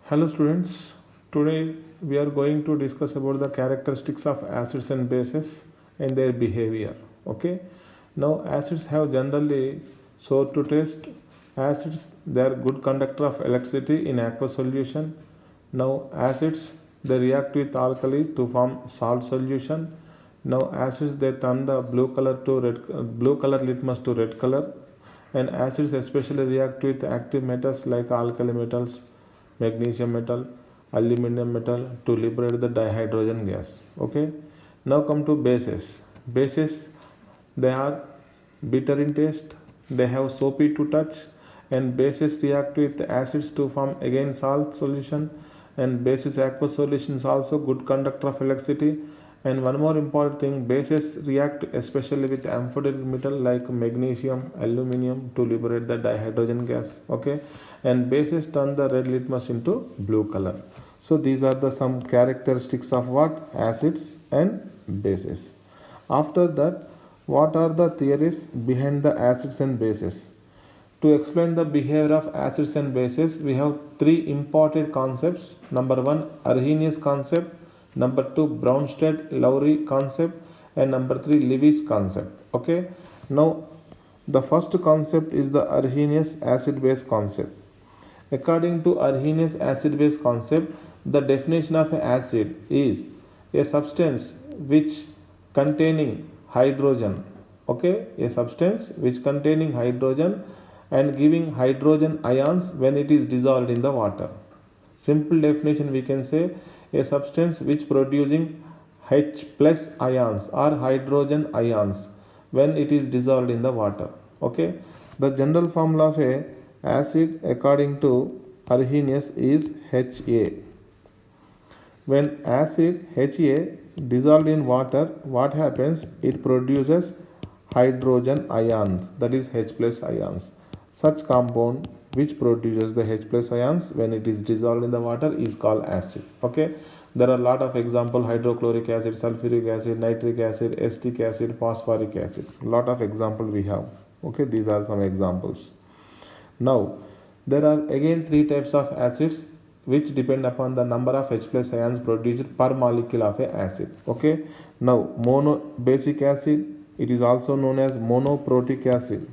Hello students, today we are going to discuss about the characteristics of acids and bases and their behavior. Okay, now acids have generally sour to taste. Acids, they are good conductor of electricity in aqueous solution. Now acids, they react with alkali to form salt solution. Now acids, they turn the blue color litmus to red color, and acids especially react with active metals like alkali metals, magnesium metal, aluminum metal to liberate the dihydrogen gas. Okay, now come to bases. Bases, they are bitter in taste, they have soapy to touch, and bases react with acids to form again salt solution, and bases aqueous solution is also good conductor of electricity. And one more important thing, bases react especially with amphoteric metal like magnesium, aluminum to liberate the dihydrogen gas. Okay, and bases turn the red litmus into blue color. So these are the some characteristics of what acids and bases. After that, what are the theories behind the acids and bases? To explain the behavior of acids and bases, we have three important concepts. Number one, Arrhenius concept. Number two, Bronsted-Lowry concept. And number three, Lewis concept. Okay. Now, the first concept is the Arrhenius acid-base concept. According to Arrhenius acid-base concept, the definition of an acid is a substance which containing hydrogen. Okay, a substance which containing hydrogen and giving hydrogen ions when it is dissolved in the water. Simple definition, we can say a substance which producing H plus ions or hydrogen ions when it is dissolved in the water. Okay, the general formula of a acid according to Arrhenius is Ha. When acid Ha dissolved in water, what happens? It produces hydrogen ions, that is H plus ions. Such compound which produces the H plus ions when it is dissolved in the water is called acid. Okay, there are a lot of example: hydrochloric acid, sulfuric acid, nitric acid, acetic acid, phosphoric acid. Lot of example we have. Okay, these are some examples. Now there are again three types of acids which depend upon the number of H plus ions produced per molecule of a acid. Okay, now basic acid, it is also known as monoprotic acid.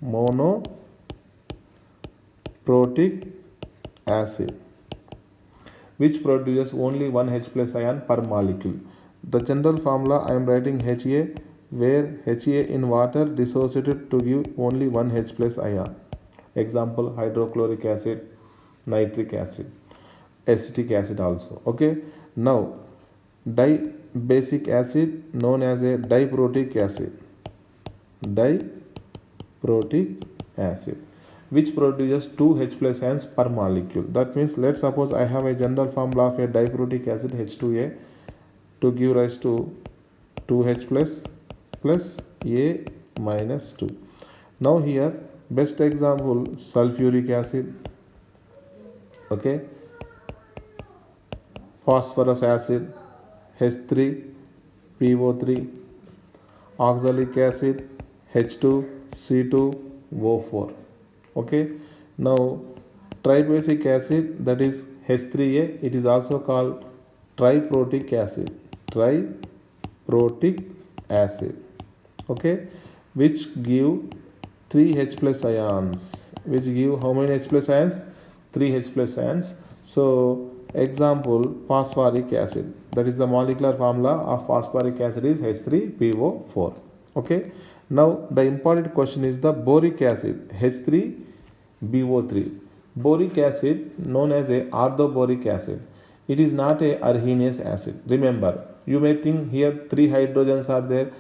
Monoprotic acid, which produces only one H plus ion per molecule. The general formula I am writing Ha, where Ha in water dissociated to give only one H plus ion. Example: hydrochloric acid, nitric acid, acetic acid also. Okay, now basic acid known as a diprotic acid. Diprotic acid, which produces 2 H plus ions per molecule. That means, let's suppose I have a general formula of a diprotic acid H2A to give rise to 2H plus A minus 2. Now here, best example, sulfuric acid. Okay, phosphorus acid H3PO3, oxalic acid H2C2O4. Okay, now tribasic acid, that is H3A, it is also called triprotic acid. Triprotic acid. Okay, which give 3 H plus ions. Which give how many H plus ions? 3 H plus ions. So example, phosphoric acid, that is the molecular formula of phosphoric acid is H3PO4. Okay, now the important question is the boric acid H3BO3. Boric acid known as a orthoboric acid. It is not a Arrhenius acid. Remember, you may think here 3 hydrogens are there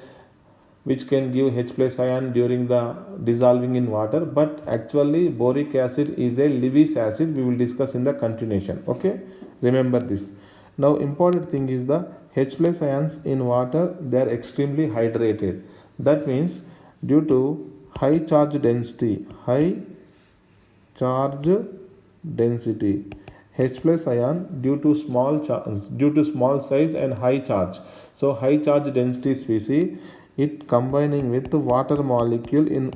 which can give H plus ion during the dissolving in water, but actually boric acid is a Lewis acid. We will discuss in the continuation. Okay, remember this. Now important thing is the H plus ions in water, they are extremely hydrated. That means due to high charge density, H plus ion due to small size and high charge. So high charge density species, it combining with the water molecule in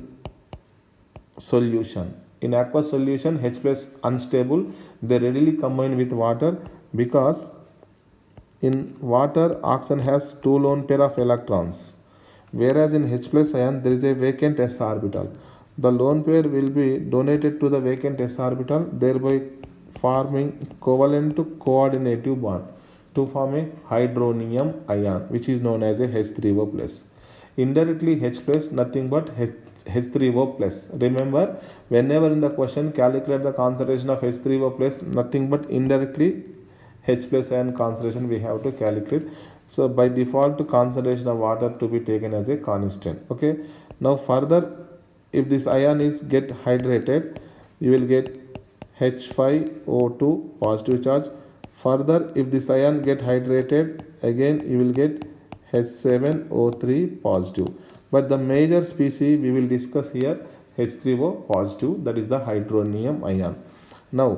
solution. In aqueous solution, H plus unstable, they readily combine with water because in water oxygen has 2 lone pair of electrons, whereas in H plus ion there is a vacant s orbital. The lone pair will be donated to the vacant s orbital, thereby forming covalent coordinative bond to form a hydronium ion, which is known as a H3O plus. Indirectly H plus nothing but H3O plus. Remember, whenever in the question calculate the concentration of H3O plus, nothing but indirectly H plus ion concentration we have to calculate. So by default concentration of water to be taken as a constant. Okay. Now further, if this ion is get hydrated, you will get H5O2 positive charge. Further, if this ion get hydrated, again you will get H7O3 positive. But the major species we will discuss here H3O positive, that is the hydronium ion. Now,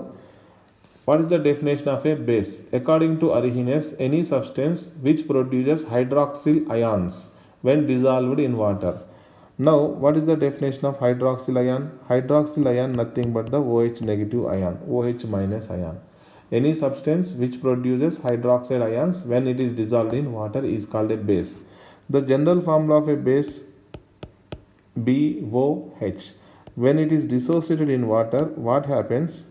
what is the definition of a base? According to Arrhenius, any substance which produces hydroxyl ions when dissolved in water. Now, what is the definition of hydroxyl ion? Hydroxyl ion nothing but the OH negative ion, OH minus ion. Any substance which produces hydroxyl ions when it is dissolved in water is called a base. The general formula of a base BOH. When it is dissociated in water, what happens?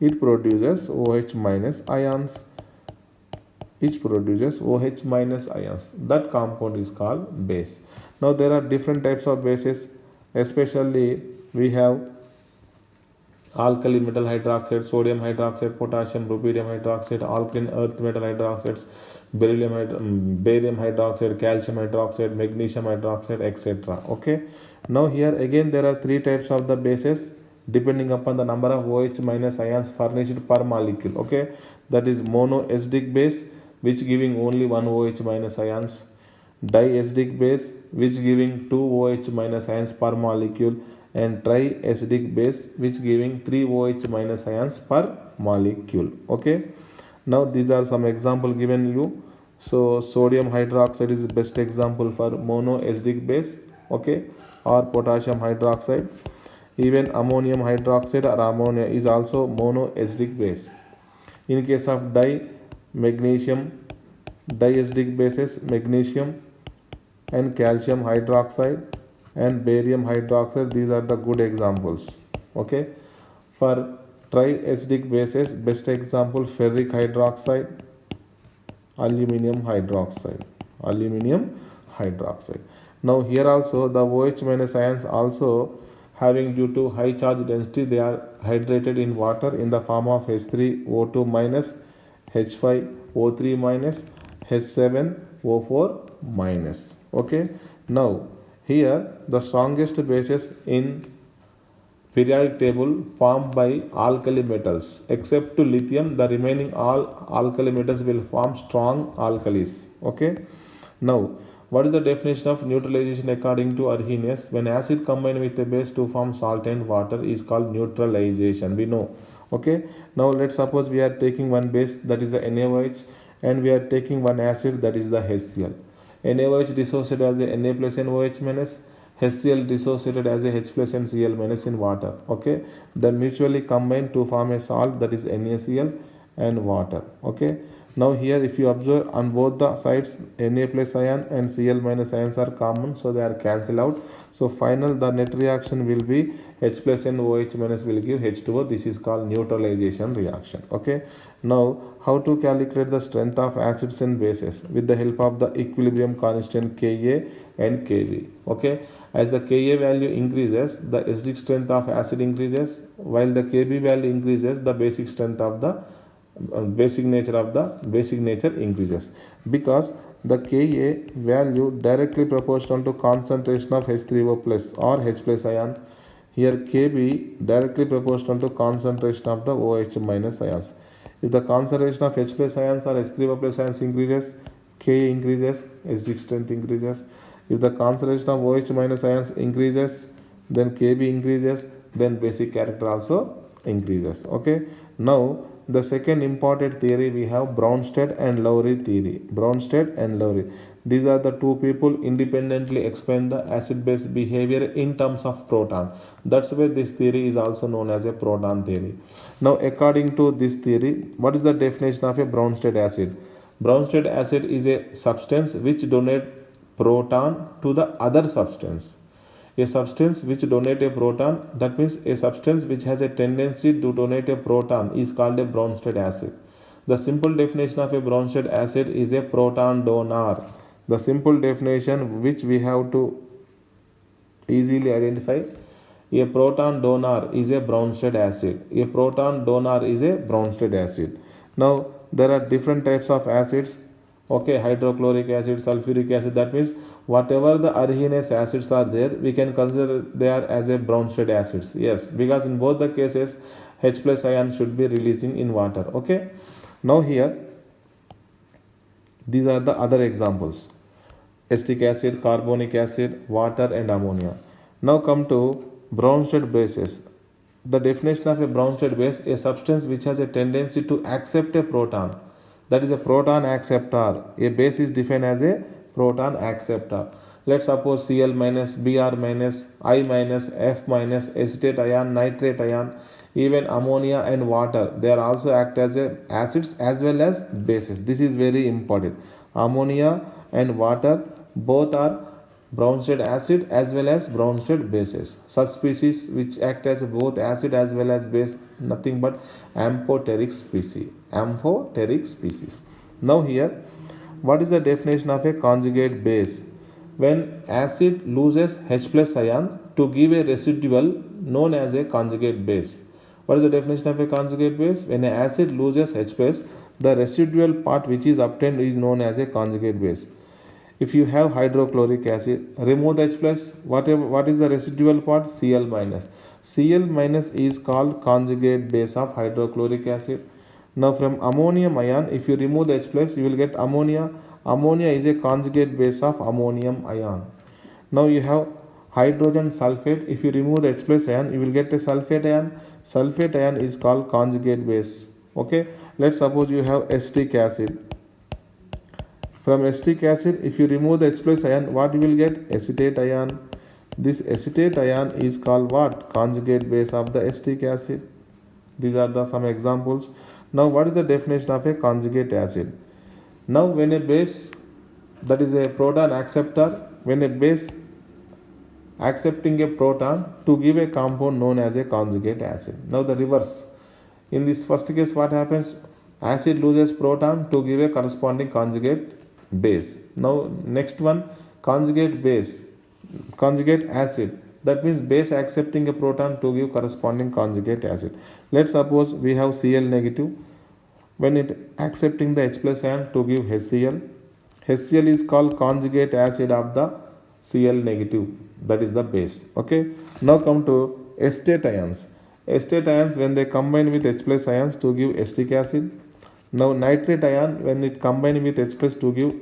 It produces OH minus ions. It produces OH minus ions. That compound is called base. Now there are different types of bases, especially we have alkali metal hydroxide, sodium hydroxide, potassium, rubidium hydroxide, alkaline earth metal hydroxides, barium hydroxide, calcium hydroxide, magnesium hydroxide, etc. Okay. Now here again there are three types of the bases depending upon the number of OH minus ions furnished per molecule. Okay. That is monoacidic base, which giving only one OH minus ions. Diacidic base, which giving 2 OH minus ions per molecule, and triacidic base, which giving 3 OH minus ions per molecule. Okay. Now these are some example given you. So sodium hydroxide is the best example for monoacidic base. Okay. Or potassium hydroxide. Even ammonium hydroxide or ammonia is also monoacidic base. In case of magnesium, diacidic bases, magnesium and calcium hydroxide and barium hydroxide, these are the good examples. Okay. For triacidic bases, best example ferric hydroxide, aluminum hydroxide. Now here also the OH minus ions also having due to high charge density, they are hydrated in water in the form of H3O2 minus, H5O3 minus, H7O4 minus. Okay. Now here the strongest bases in periodic table formed by alkali metals. Except to lithium, the remaining all alkali metals will form strong alkalis. Okay. Now, what is the definition of neutralization according to Arrhenius? When acid combined with a base to form salt and water is called neutralization. We know. Okay. Now let's suppose we are taking one base, that is the NaOH, and we are taking one acid, that is the HCl. NaOH dissociated as a Na plus and OH minus, HCl dissociated as a H plus and Cl minus in water. Okay. They mutually combine to form a salt, that is NaCl and water. Okay. Now here if you observe on both the sides, Na plus ion and Cl minus ions are common, so they are cancelled out. So final the net reaction will be H plus and OH minus will give H2O. This is called neutralization reaction. Okay. Now how to calculate the strength of acids and bases? With the help of the equilibrium constant Ka and Kb. Okay. As the Ka value increases, the acidic strength of acid increases, while the Kb value increases, the basic strength of the basic nature increases, because the Ka value directly proportional to concentration of H3O plus or H plus ion. Here Kb directly proportional to concentration of the OH minus ions. If the concentration of H plus ions or H3O plus ions increases, Ka increases, acidic strength increases. If the concentration of OH minus ions increases, then Kb increases, then basic character also increases. Okay. Now the second important theory we have Bronsted and Lowry theory. Bronsted and Lowry. these are the two people independently explain the acid-base behavior in terms of proton. That's why this theory is also known as a proton theory. Now, according to this theory, what is the definition of a Bronsted acid? Bronsted acid is a substance which donate proton to the other substance. A substance which donate a proton, that means a substance which has a tendency to donate a proton, is called a Bronsted acid. The simple definition of a Bronsted acid is a proton donor. The simple definition which we have to easily identify, a proton donor is a Bronsted acid. A proton donor is a Bronsted acid. Now there are different types of acids. Okay, hydrochloric acid, sulfuric acid. That means whatever the arsenous acids are there, we can consider they are as a Bronsted acids. Yes, because in both the cases, H plus ion should be releasing in water. Okay. Now here, these are the other examples: acetic acid, carbonic acid, water, and ammonia. Now come to Bronsted bases. The definition of a Bronsted base: a substance which has a tendency to accept a proton. That is a proton acceptor. A base is defined as a proton acceptor. Let's suppose Cl minus, Br minus, I minus, F minus, acetate ion, nitrate ion, even ammonia and water. They are also act as a acids as well as bases. This is very important. Ammonia and water both are Bronsted acid as well as Bronsted bases. Such species which act as both acid as well as base, nothing but amphoteric species. Amphoteric species. Now here, what is the definition of a conjugate base? When acid loses H plus ion to give a residual known as a conjugate base. What is the definition of a conjugate base? When an acid loses H plus, the residual part which is obtained is known as a conjugate base. If you have hydrochloric acid, remove the H plus, what is the residual part? Cl minus. Cl minus is called conjugate base of hydrochloric acid. Now from ammonium ion, if you remove the H plus, you will get ammonia. Ammonia is a conjugate base of ammonium ion. Now you have hydrogen sulfate. If you remove the H plus ion, you will get a sulfate ion. Sulfate ion is called conjugate base. Okay. Let's suppose you have acetic acid. From acetic acid, if you remove the H plus ion, what you will get? Acetate ion. This acetate ion is called what? Conjugate base of the acetic acid. These are some examples. Now what is the definition of a conjugate acid? Now when a base, that is a proton acceptor, when a base accepting a proton to give a compound known as a conjugate acid. Now the reverse. In this first case, what happens? Acid loses proton to give a corresponding conjugate base. Now next one, conjugate base, conjugate acid. That means base accepting a proton to give corresponding conjugate acid. Let's suppose we have Cl negative. When it accepting the H plus ion to give HCl. HCl is called conjugate acid of the Cl negative. That is the base. Okay. Now come to acetate ions. Acetate ions, when they combine with H plus ions to give acetic acid. Now nitrate ion, when it combine with H plus to give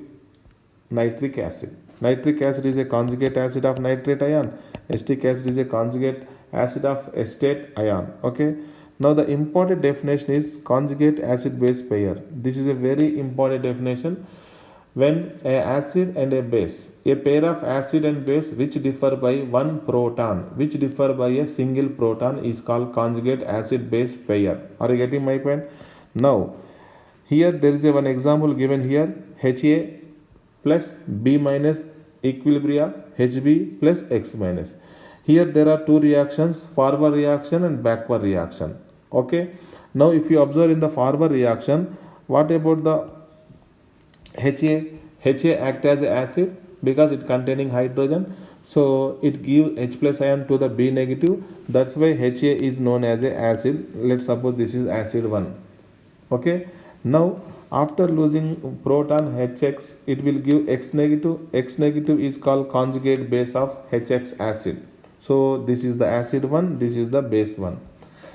nitric acid. Nitric acid is a conjugate acid of nitrate ion. Acetic acid is a conjugate acid of acetate ion. Okay. Now the important definition is conjugate acid base pair. This is a very important definition. When a acid and a base, a pair of acid and base which differ by one proton, which differ by a single proton, is called conjugate acid base pair. Are you getting my point? Now here there is one example given here: Ha plus B minus equilibria Hb plus X minus. Here there are two reactions, forward reaction and backward reaction. Okay. Now if you observe in the forward reaction, what about the Ha? Ha act as acid because it containing hydrogen. So it gives H plus ion to the B negative. That's why Ha is known as a acid. Let's suppose this is acid 1. Okay. Now after losing proton HX, it will give X negative. X negative is called conjugate base of HX acid. So this is the acid 1, this is the base 1.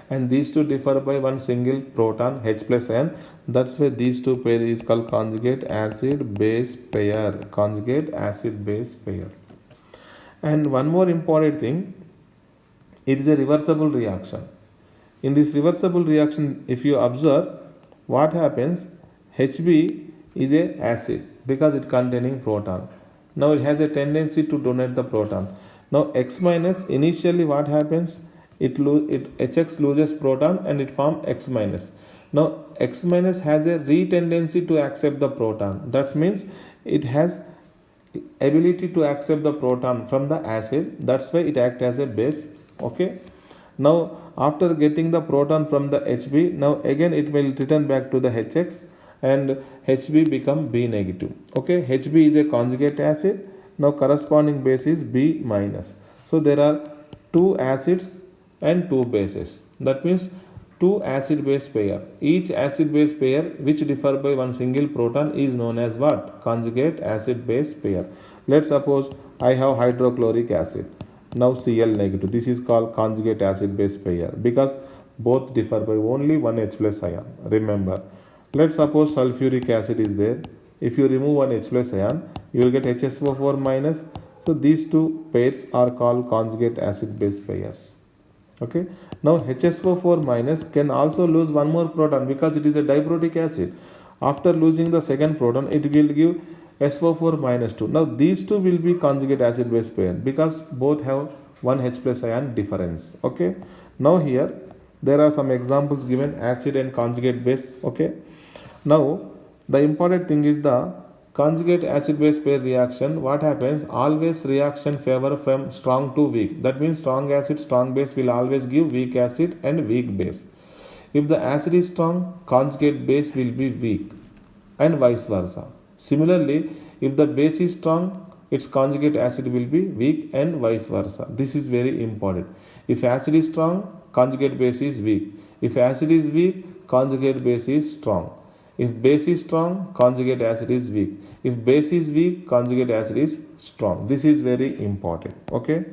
And these two differ by one single proton H plus ion. That's why these two pair is called conjugate acid base pair. Conjugate acid base pair. And one more important thing, it is a reversible reaction. In this reversible reaction, if you observe, what happens? Hb is a acid. because it containing proton. Now it has a tendency to donate the proton. Now X minus, initially what happens? HX loses proton and it forms X minus. Now X minus has a re-tendency to accept the proton. That means it has ability to accept the proton from the acid. That's why it acts as a base. Okay. Now after getting the proton from the Hb, now again it will return back to the HX and Hb become B negative. Okay. Hb is a conjugate acid. Now corresponding base is B minus. So there are two acids and two bases. That means two acid base pair. Each acid base pair which differ by one single proton is known as what? Conjugate acid base pair. Let's suppose I have hydrochloric acid. Now Cl negative. This is called conjugate acid base pair because both differ by only one H plus ion. Remember. Let's suppose sulfuric acid is there. If you remove one H plus ion, you will get HSO4 minus. So these two pairs are called conjugate acid base pairs. Okay. Now HSO4 minus can also lose one more proton because it is a diprotic acid. After losing the second proton, it will give SO4 minus 2. Now these two will be conjugate acid base pair because both have one H plus ion difference. Okay. Now here there are some examples given, acid and conjugate base. Okay. Now the important thing is the conjugate acid base pair reaction. What happens? Always reaction favor from strong to weak. That means strong acid, strong base will always give weak acid and weak base. If the acid is strong, conjugate base will be weak and vice versa. Similarly, if the base is strong, its conjugate acid will be weak and vice versa. This is very important. If acid is strong, conjugate base is weak. If acid is weak, conjugate base is strong. If base is strong, conjugate acid is weak. If base is weak, conjugate acid is strong. This is very important. Okay.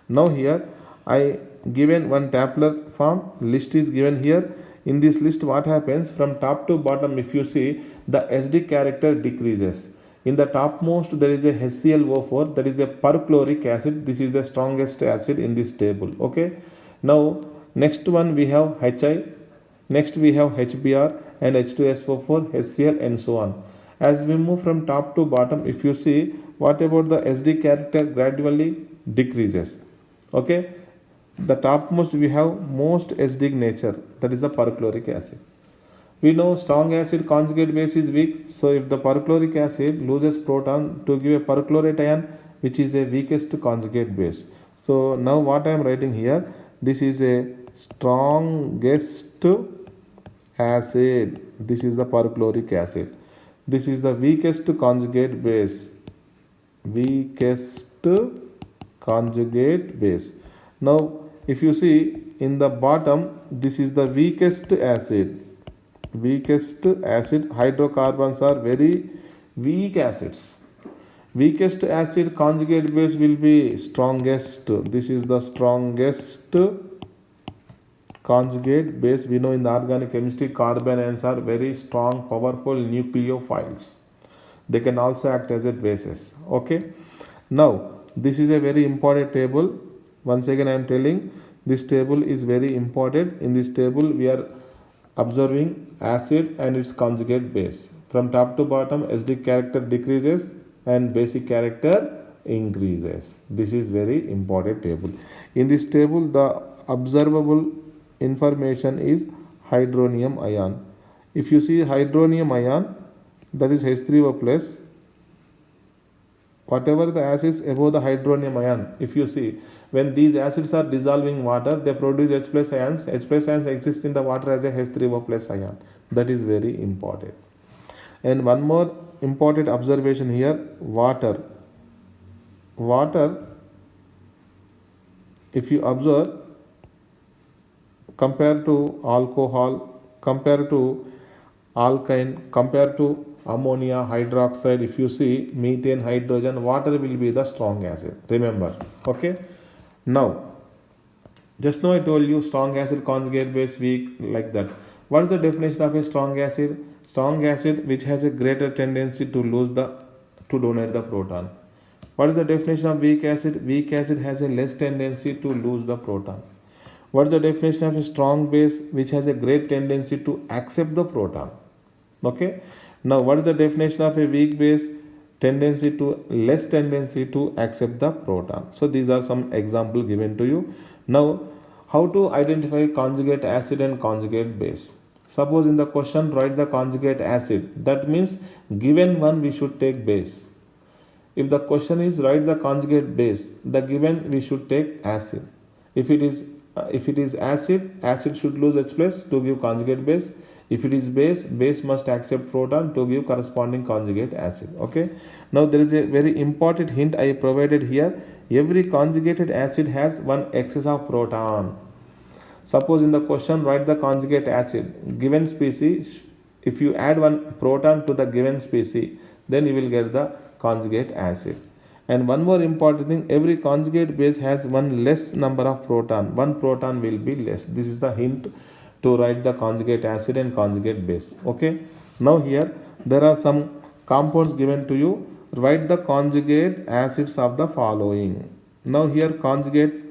Now here I given one tabular form. List is given here. In this list, what happens from top to bottom? If you see, the SD character decreases. In the topmost, there is a HClO4, that is a perchloric acid. This is the strongest acid in this table. Okay. Now next one we have Hi. Next we have HBr and H2SO4, HCl and so on. As we move from top to bottom, if you see, what about the SD character gradually decreases. Okay. The topmost we have most acidic nature, that is the perchloric acid. We know strong acid conjugate base is weak. So if the perchloric acid loses proton to give a perchlorate ion, which is a weakest conjugate base. So now what I am writing here, this is a strongest acid. This is the perchloric acid. This is the weakest conjugate base. Weakest conjugate base. Now if you see in the bottom, this is the weakest acid. Weakest acid. Hydrocarbons are very weak acids. Weakest acid conjugate base will be strongest. This is the strongest conjugate base. We know in the organic chemistry, carbon ions are very strong, powerful nucleophiles. They can also act as a bases. Okay. Now this is a very important table. Once again I am telling, this table is very important. In this table we are observing acid and its conjugate base. From top to bottom, acidic character decreases and basic character increases. This is very important table. In this table, the observable information is hydronium ion. If you see hydronium ion, that is H3O plus. Whatever the acids above the hydronium ion, if you see, when these acids are dissolving water, they produce H plus ions. H plus ions exist in the water as a H3O plus ion. That is very important. And one more important observation here, water. Water, if you observe, compared to alcohol, compared to alkyne, compared to ammonia, hydroxide, if you see methane, hydrogen, water will be the strong acid. Remember. Okay. Now, just now I told you strong acid conjugate base weak, like that. What is the definition of a strong acid? Strong acid which has a greater tendency to donate the proton. What is the definition of weak acid? Weak acid has a less tendency to lose the proton. What is the definition of a strong base which has a great tendency to accept the proton? Okay. Now what is the definition of a weak base? Less tendency to accept the proton. So these are some example given to you. Now how to identify conjugate acid and conjugate base? Suppose in the question write the conjugate acid, that means given one we should take base. If the question is write the conjugate base, the given we should take acid. If it is acid, acid should lose H plus to give conjugate base. If it is base, base must accept proton to give corresponding conjugate acid. Okay. Now there is a very important hint I provided here. Every conjugated acid has one excess of proton. Suppose in the question write the conjugate acid, given species, if you add one proton to the given species, then you will get the conjugate acid. And one more important thing, every conjugate base has one less number of proton. One proton will be less. This is the hint to write the conjugate acid and conjugate base. Okay. Now here there are some compounds given to you. Write the conjugate acids of the following. Now here conjugate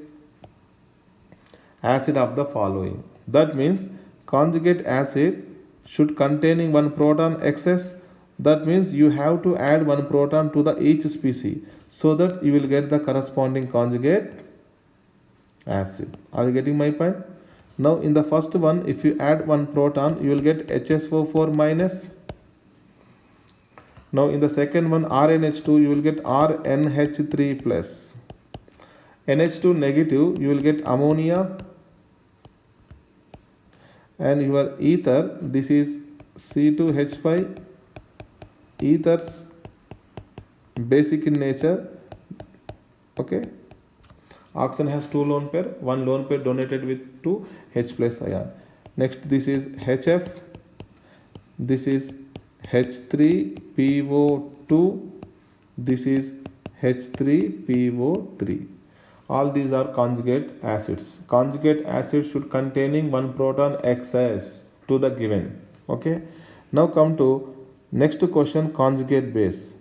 acid of the following. That means conjugate acid should containing one proton excess. That means you have to add one proton to the each species so that you will get the corresponding conjugate acid. Are you getting my point? Now in the first one, if you add one proton, you will get HSO4 minus. Now in the second one, RNH2, you will get RNH3 plus. NH2 negative, you will get ammonia. And your ether, this is C2H5. Ethers basic in nature. Okay. Oxygen has 2 lone pair, 1 lone pair donated with 2 H plus ion. Next this is HF, this is H3PO2, this is H3PO3. All these are conjugate acids. Conjugate acid should containing one proton excess to the given. Okay. Now come to next question, conjugate base.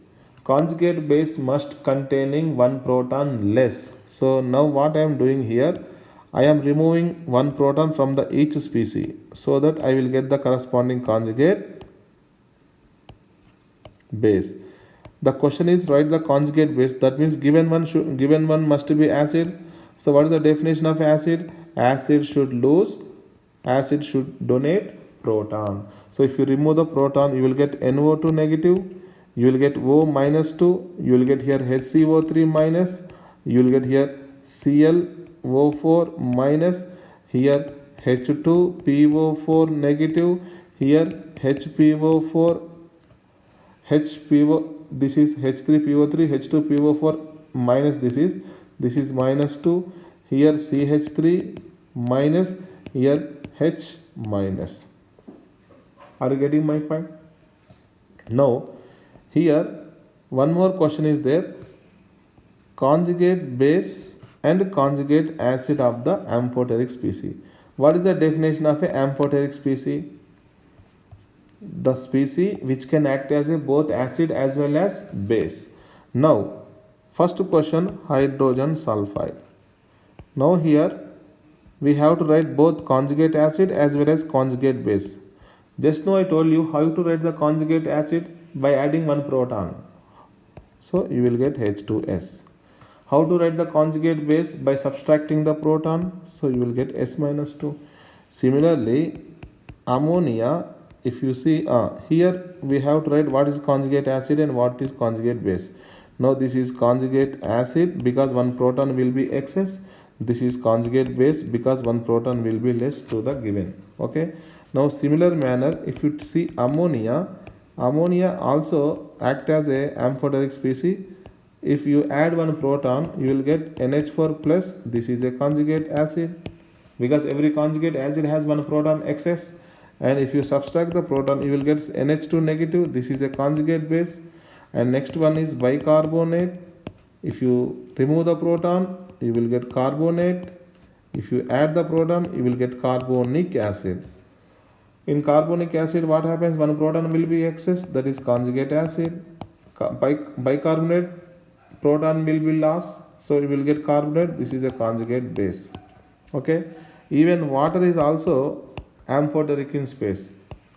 Conjugate base must containing one proton less. So now what I am doing here, I am removing one proton from the each species so that I will get the corresponding conjugate base. The question is write the conjugate base. That means given one must be acid. So what is the definition of acid? Acid should donate proton. So if you remove the proton, you will get NO2 negative, you will get O minus 2, you will get here HCO3 minus, you will get here ClO4 minus, here H2PO4 negative, here HPO, this is H3PO3, H2PO4 minus, this is minus 2, here CH3 minus, here H minus. Are you getting my point? Now here one more question is there, conjugate base and conjugate acid of the amphoteric species. What is the definition of a amphoteric species? The species which can act as a both acid as well as base. Now first question, hydrogen sulfide. Now here we have to write both conjugate acid as well as conjugate base. Just now I told you how to write the conjugate acid by adding one proton. So you will get H2S. How to write the conjugate base? By subtracting the proton. So you will get S minus 2. Similarly, ammonia, if you see here we have to write what is conjugate acid and what is conjugate base. Now this is conjugate acid because one proton will be excess. This is conjugate base because one proton will be less to the given. Okay. Now similar manner, if you see ammonia also act as a amphoteric species. If you add one proton, you will get NH4 plus. This is a conjugate acid because every conjugate acid has one proton excess. And if you subtract the proton, you will get NH2 negative. This is a conjugate base. And next one is bicarbonate. If you remove the proton, you will get carbonate. If you add the proton, you will get carbonic acid. In carbonic acid, what happens? One proton will be excess, that is conjugate acid. Bicarbonate, proton will be lost, so you will get carbonate. This is a conjugate base. Okay. Even water is also amphoteric in space,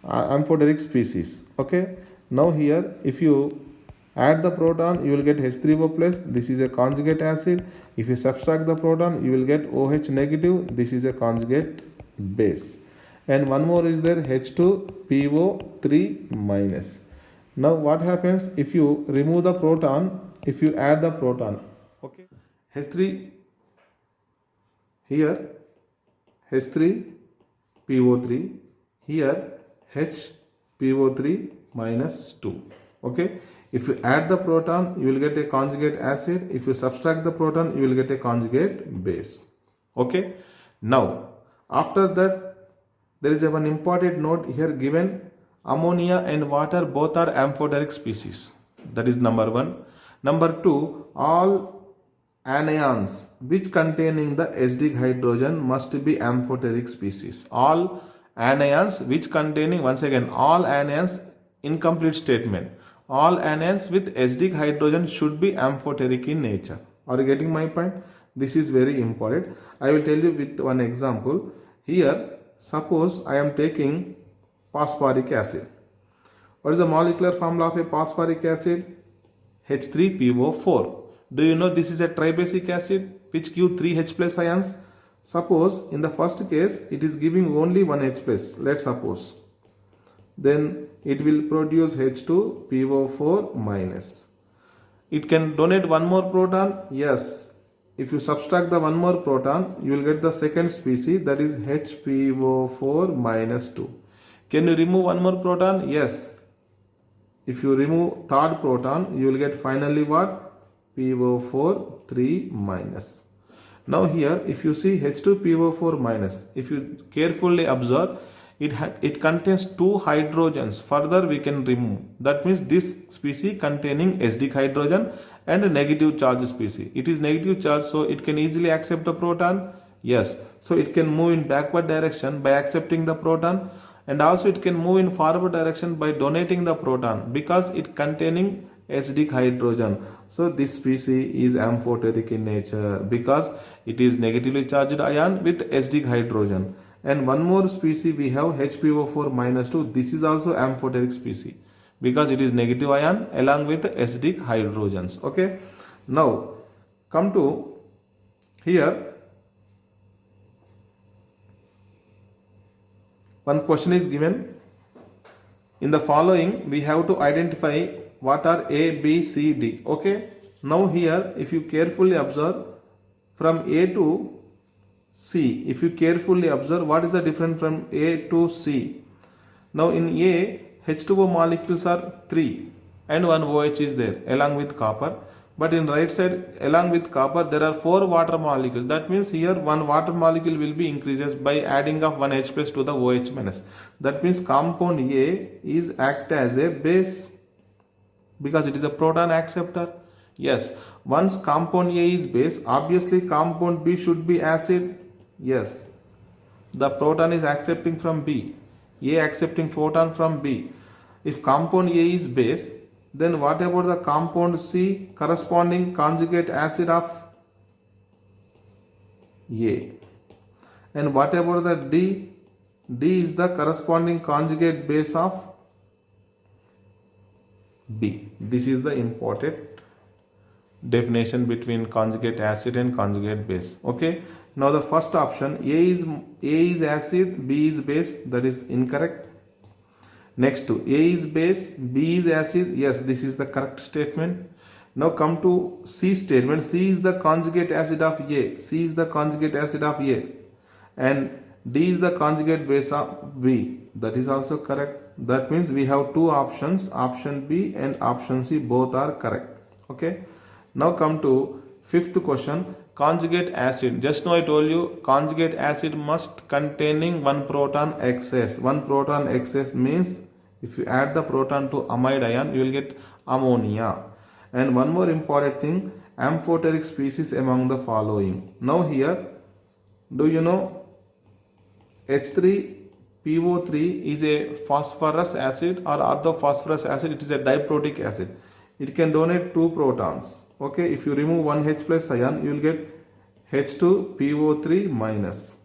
amphoteric species. Okay. Now here, if you add the proton, you will get H3O plus. This is a conjugate acid. If you subtract the proton, you will get OH negative. This is a conjugate base. And one more is there, H2PO3 minus. Now what happens if you remove the proton, if you add the proton? Okay, H3 here, H3PO3, here HPO3 minus 2. Okay, if you add the proton, you will get a conjugate acid. If you subtract the proton, you will get a conjugate base. Okay, now after that, there is one important note here given: ammonia and water both are amphoteric species. That is number one. Number two, all anions which containing the acidic hydrogen must be amphoteric species. All anions which containing, once again, all anions, incomplete statement. All anions with acidic hydrogen should be amphoteric in nature. Are you getting my point? This is very important. I will tell you with one example. Here, suppose I am taking phosphoric acid. What is the molecular formula of a phosphoric acid? H3PO4. Do you know this is a tribasic acid which give 3 H plus ions? Suppose in the first case it is giving only 1 H plus, let's suppose. Then it will produce H2PO4 minus. It can donate one more proton? Yes. If you subtract the one more proton, you will get the second species, that is HPO4 minus 2. Can you remove one more proton? Yes. If you remove third proton, you will get finally what? PO4 3 minus. Now here, if you see H2PO4 minus, if you carefully observe, it contains 2 hydrogens. Further we can remove. That means this species containing acidic hydrogen and a negative charge species. It is negative charge, so it can easily accept the proton. Yes. So it can move in backward direction by accepting the proton, and also it can move in forward direction by donating the proton because it containing acidic hydrogen. So this species is amphoteric in nature because it is negatively charged ion with acidic hydrogen. And one more species we have, HPO4 minus 2. This is also amphoteric species because it is negative ion along with acidic hydrogens. Okay. Now come to here. One question is given. In the following, we have to identify what are A, B, C, D. Okay. Now here, if you carefully observe from A to C, if you carefully observe, what is the difference from A to C? Now in A, H2O molecules are 3 and one OH is there along with copper. But in right side, along with copper, there are 4 water molecules. That means here one water molecule will be increases by adding of 1 H plus to the OH minus. That means compound A is act as a base because it is a proton acceptor. Yes. Once compound A is base, obviously compound B should be acid. Yes. The proton is accepting from B. A accepting proton from B. If compound A is base, then what about the compound C, corresponding conjugate acid of A? And what about the D? D is the corresponding conjugate base of B. This is the important definition between conjugate acid and conjugate base. Okay. Now the first option, A is acid, B is base, that is incorrect. Next to A is base, B is acid. Yes, this is the correct statement. Now come to C statement. C is the conjugate acid of A. C is the conjugate acid of A. And D is the conjugate base of B. That is also correct. That means we have 2 options. Option B and option C both are correct. Okay. Now come to 5th question. Conjugate acid. Just now I told you conjugate acid must containing 1 proton excess. 1 proton excess means if you add the proton to amide ion, you will get ammonia. And one more important thing, amphoteric species among the following. Now here, do you know H3PO3 is a phosphorus acid or orthophosphorus acid? It is a diprotic acid. It can donate 2 protons. Okay, if you remove 1 H plus ion, you will get H2PO3 minus.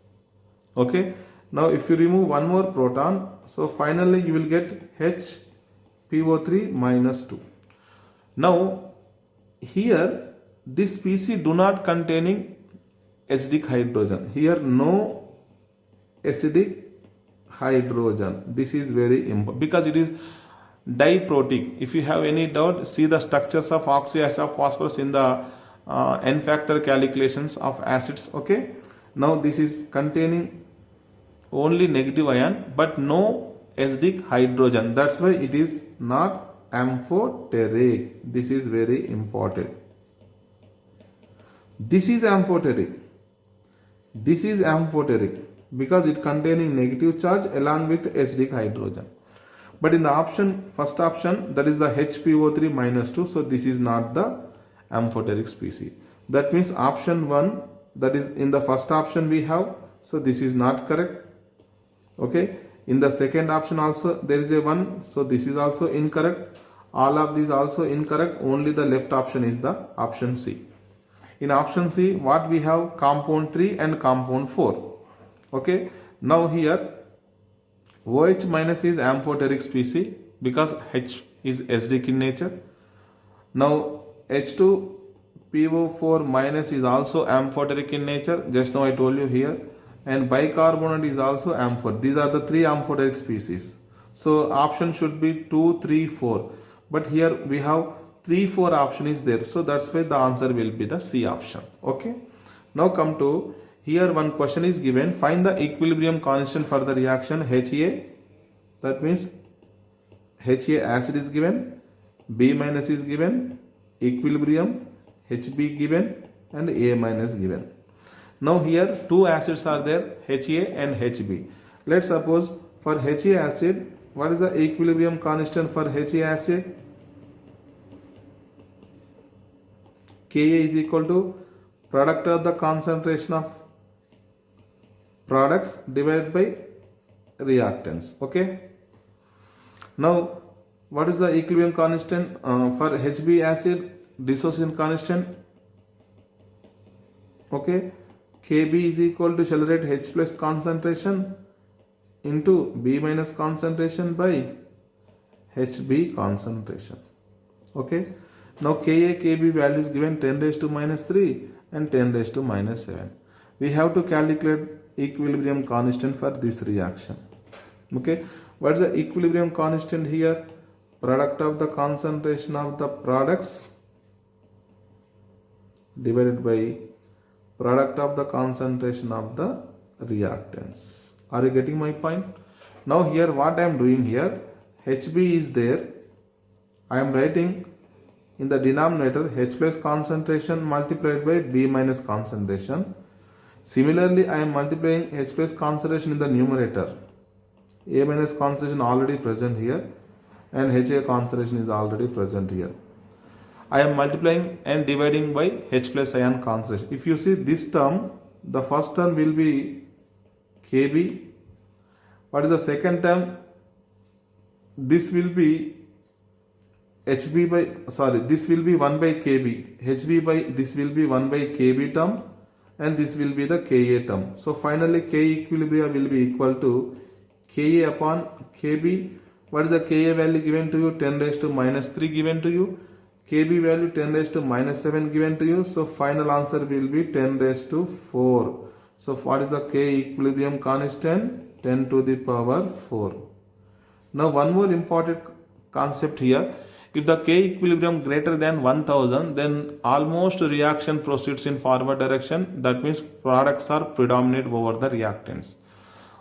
Okay, now if you remove one more proton, so finally you will get PO3 minus 2. Now here this PC do not containing acidic hydrogen. Here no acidic hydrogen. This is very important because it is diprotic. If you have any doubt, see the structures of oxyacid of phosphorus in the N factor calculations of acids. Okay. Now this is containing only negative ion but no acidic hydrogen. That's why it is not amphoteric. This is very important. This is amphoteric. This is amphoteric because it containing negative charge along with acidic hydrogen. But in the option, first option, that is the HPO3 minus 2. So this is not the amphoteric species. That means option 1, that is in the first option we have. So this is not correct. Okay. In the second option also there is a 1. So this is also incorrect. All of these also incorrect. Only the left option is the option C. In option C, what we have? Compound 3 and compound 4. Okay. Now here OH minus is amphoteric species because H is acidic in nature. Now H2PO4 minus is also amphoteric in nature. Just now I told you here. And bicarbonate is also amphoteric. These are the three amphoteric species. So option should be 2, 3, 4. But here we have 3, 4 option is there. So that's why the answer will be the C option. Okay. Now come to here one question is given. Find the equilibrium constant for the reaction HA. That means HA acid is given, B minus is given, equilibrium, HB given and A minus given. Now here two acids are there, HA and HB. Let's suppose for HA acid, what is the equilibrium constant for HA acid? Ka is equal to product of the concentration of products divided by reactants. Okay. Now what is the equilibrium constant for HB acid? Dissociation constant. Okay. Kb is equal to, shall write H plus concentration into B minus concentration by HB concentration. Okay. Now Ka, Kb values given 10 raised to minus 3 and 10 raised to minus 7. We have to calculate equilibrium constant for this reaction. Okay. What is the equilibrium constant here? Product of the concentration of the products divided by product of the concentration of the reactants. Are you getting my point? Now here what I am doing here, HB is there. I am writing in the denominator H plus concentration multiplied by B minus concentration. Similarly, I am multiplying H plus concentration in the numerator. A minus concentration already present here and HA concentration is already present here. I am multiplying and dividing by H plus ion concentration. If you see this term, the first term will be Kb. What is the second term? This will be HB by, sorry, this will be 1 by Kb. HB by, this will be 1 by Kb term and this will be the Ka term. So finally K equilibria will be equal to Ka upon Kb. What is the Ka value given to you? 10 raised to minus 3 given to you. Kb value 10 raised to minus 7 given to you. So final answer will be 10 raised to 4. So what is the K equilibrium constant? 10 to the power 4. Now one more important concept here. If the K equilibrium greater than 1000, then almost reaction proceeds in forward direction. That means products are predominant over the reactants.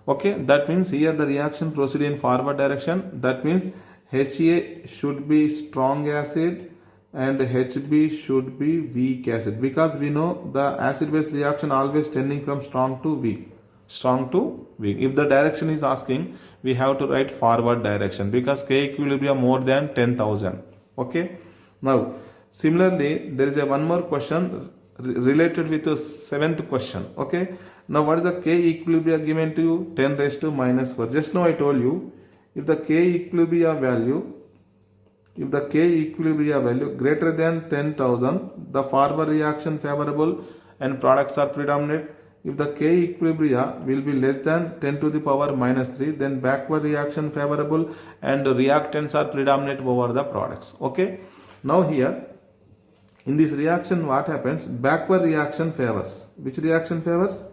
Okay, that means here the reaction proceeds in forward direction. That means HA should be strong acid and HB should be weak acid, because we know the acid base reaction always tending from strong to weak. Strong to weak. If the direction is asking, we have to write forward direction because K equilibrium more than 10,000. Okay. Now similarly there is a one more question related with the seventh question. Okay. Now what is the K equilibrium given to you? 10 raised to minus 4. Just now I told you, if the K equilibrium value greater than 10,000, the forward reaction favorable and products are predominant. if the K equilibria will be less than 10 to the power minus 3, then backward reaction favorable and reactants are predominant over the products. Okay. Now here, in this reaction what happens? Backward reaction favors. Which reaction favors?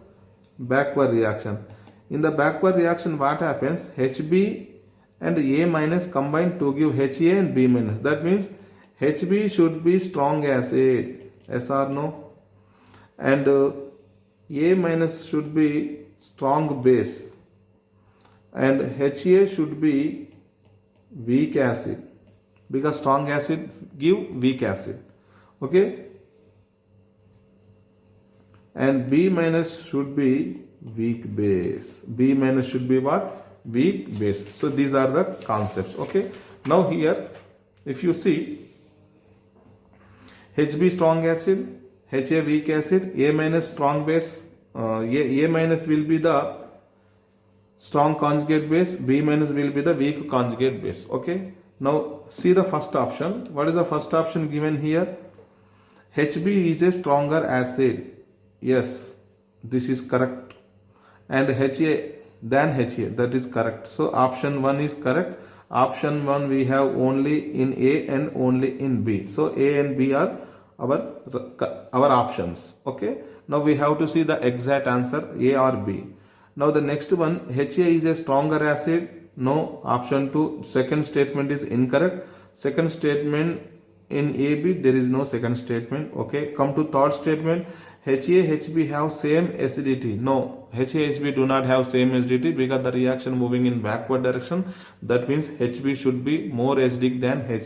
Backward reaction. In the backward reaction what happens? Hb and A minus combine to give Ha and B minus. That means Hb should be strong acid. Yes or no? And A minus should be strong base. And Ha should be weak acid. Because strong acid give weak acid. Okay? And B minus should be weak base. B minus should be what? Weak base. So these are the concepts. Okay. Now here, if you see, Hb strong acid, Ha weak acid, A minus strong base. A minus will be the strong conjugate base, B minus will be the weak conjugate base. Okay. Now see the first option. What is the first option given here? Hb is a stronger acid. Yes, this is correct. And Ha than Ha, that is correct. So option 1 is correct. Option 1 we have only in A and only in B. So A and B are our options. Okay. Now we have to see the exact answer, A or B. Now the next one, Ha is a stronger acid. No, option 2, second statement is incorrect. Second statement in AB there is no second statement. Okay. Come to third statement. Ha, Hb have same acidity. No, Ha, Hb do not have same acidity because the reaction moving in backward direction. That means Hb should be more acidic than Ha.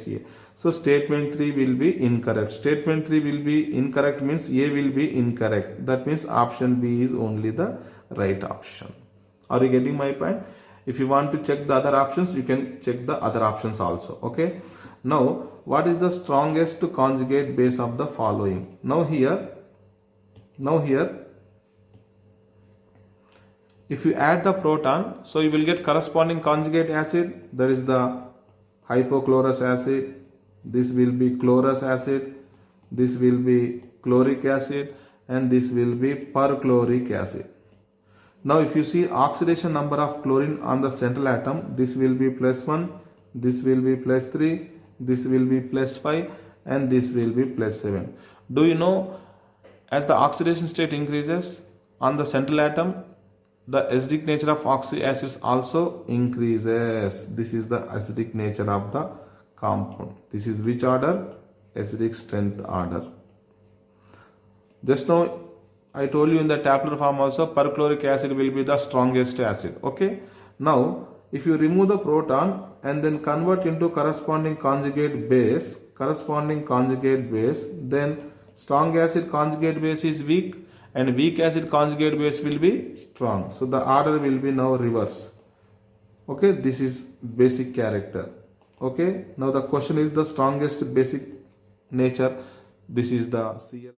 So statement 3 will be incorrect. Statement 3 will be incorrect means A will be incorrect. That means option B is only the right option. Are you getting my point? If you want to check the other options, you can check the other options also. Okay. Now, what is the strongest conjugate base of the following? Now here, if you add the proton, so you will get corresponding conjugate acid. That is the hypochlorous acid. This will be chlorous acid. This will be chloric acid. And this will be perchloric acid. Now if you see oxidation number of chlorine on the central atom, this will be +1, this will be +3, this will be +5 and this will be +7. Do you know, as the oxidation state increases on the central atom, the acidic nature of oxy acids also increases. This is the acidic nature of the compound. This is which order? Acidic strength order. Just now I told you in the tabular form also, perchloric acid will be the strongest acid. Okay. Now if you remove the proton and then convert into corresponding conjugate base, then strong acid conjugate base is weak and weak acid conjugate base will be strong. So the order will be now reverse. Okay, this is basic character. Okay, now the question is the strongest basic nature. This is the Cl.